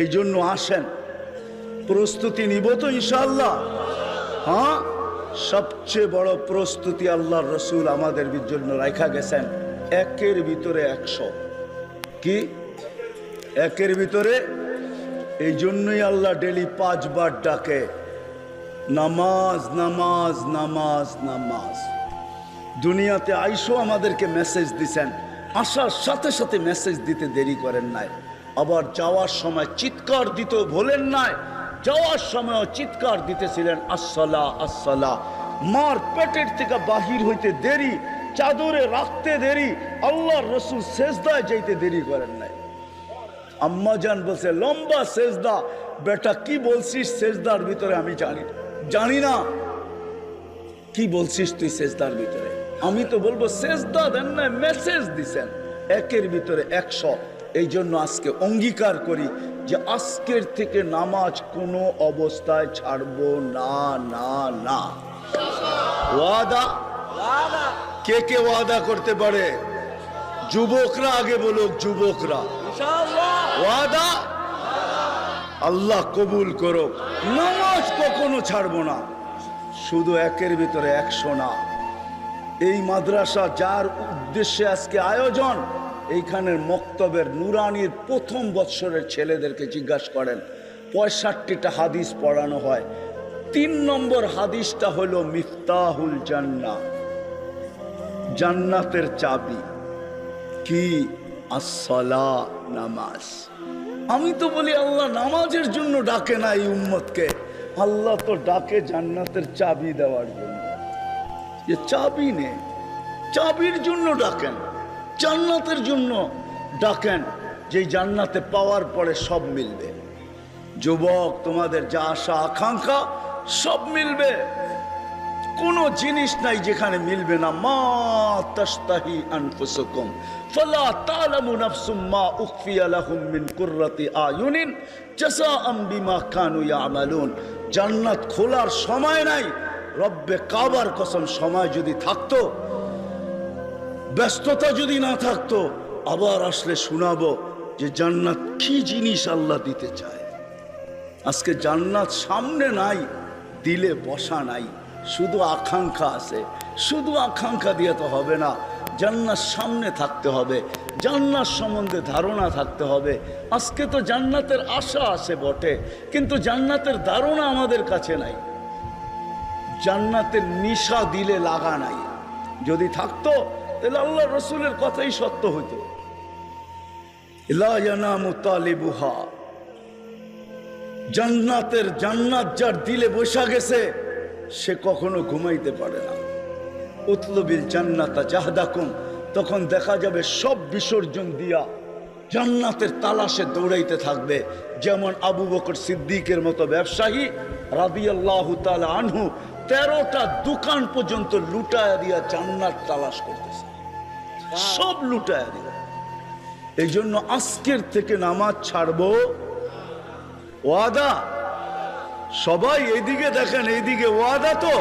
এই জন্য আসেন, প্রস্তুতি নিব তো ইনশাআল্লাহ। হ্যাঁ, সবচেয়ে বড় প্রস্তুতি আল্লাহর রসুল আমাদের জন্য রাখা গেছেন একের ভিতরে 100। কি একের ভিতরে? এই জন্যই আল্লাহ ডেলি 5 বার ডাকে, নামাজ নামাজ নামাজ নামাজ। দুনিয়াতে আইসো আমাদেরকে মেসেজ দিছেন, আসার সাথে সাথে মেসেজ দিতে দেরি করেন নাই, আবার যাওয়ার সময় চিৎকার দিতেও ভোলেন নাই। যাওয়ার সময়ও চিৎকার দিতেছিলেন আসসালা আসসালা। মার পেটের থেকে বাহির হইতে দেরি, চাদরে রাখতে দেরি, আল্লাহর রসুল সেজদায় যাইতে দেরি করেন নাই। আম্মা জান বলছে লম্বা সেজদা। বেটা কি বলছিস সেজদার ভিতরে? আমি জানি না কি বলছিস তুই সেজদার ভিতরে। আমি তো বলবো সেজদা দেন না, মেসেজ দিছেন একের ভিতরে 100। এই জন্য আজকে অঙ্গীকার করি যে আজকের থেকে নামাজ কোনো অবস্থায় ছাড়বো না না না। ওয়াদা? কে কে ওয়াদা করতে পারে? যুবকরা আগে বলুক, যুবকরা ওয়াদা। আল্লাহ কবুল করুক। নামাজ কখনো ছাড়বো না, শুধু একের ভিতরে 100 না। এই মাদ্রাসা যার উদ্দেশ্যে আজকে আয়োজন, এইখানের মক্তবের নুরানির প্রথম বৎসরের ছেলেদেরকে জিজ্ঞাসা করেন, 65টা হাদিস পড়ানো হয়। 3 নম্বর হাদিসটা হলো মিফতাহুল জান্নাহ, জান্নাতের চাবি। কি? আসসালা, নামাজ। আমি তো বলি আল্লাহ নামাজের জন্য ডাকে না এই উম্মতকে, আল্লাহ তো ডাকে জান্নাতের চাবি দেওয়ার জন্য। যে চাবি নেই, চাবির জন্য ডাকেন, জান্নাতের জন্য ডাকেন, যে জান্নাতে পাওয়ার পরে সব মিলবে। যুবক, তোমাদের যা আশা আকাঙ্ক্ষা সব মিলবে, কোনো জিনিস নাই যেখানে মিলবে না। মা তাশতাহি আনফুসুকুম ফালা তা'লামু নাফসুম মা উখফিয়া লাহুম মিন কুররাতি আয়ুনিন জাযাআম বিমা কানু ইয়ামালুন। জান্নাত খোলার সময় নাই। রব্বে কাবার কসম, সময় যদি থাকতো, ব্যস্ততা যদি না থাকতো, আবার আসলে শোনাবো যে জান্নাত কি জিনিস আল্লাহ দিতে চায়। আজকে জান্নাত সামনে নাই, দিলে বসা নাই, শুধু আকাঙ্ক্ষা আছে। শুধু আকাঙ্ক্ষা দিয়ে তো হবে না, জান্নাত সামনে থাকতে হবে, জান্নাত সম্বন্ধে ধারণা থাকতে হবে। আজকে তো জান্নাতের আশা আছে বটে, কিন্তু জান্নাতের ধারণা আমাদের কাছে নাই। জান্নাতের নিশা দিলে লাগা নাই। যদি থাকতো তাহলে আল্লাহ রসুলের কথাই সত্য হইতো। লা ইয়ানামু তালিবুহা, জান্নাতের জান্নাত যার দিলে বসা গেছে সে কখনো ঘুমাইতে পারে না। উতলুবিল জান্নাতা জাহদাকুম, তখন দেখা যাবে সব বিসর্জন দিয়া জান্নাতের তালাশে দৌড়াইতে থাকবে। যেমন আবু বকর সিদ্দিকের মতো ব্যবসায়ী রাদিয়াল্লাহু তাআলা আনহু 13টা দোকান পর্যন্ত লুটায়া দিয়া জান্নাত তালাশ করতেছে, সব লুটায়া দিয়া। এই জন্য আজকের থেকে নামাজ ছাড়বো, ওয়াদা। সবাই এইদিকে দেখেন, এইদিকে ওয়াদা তো।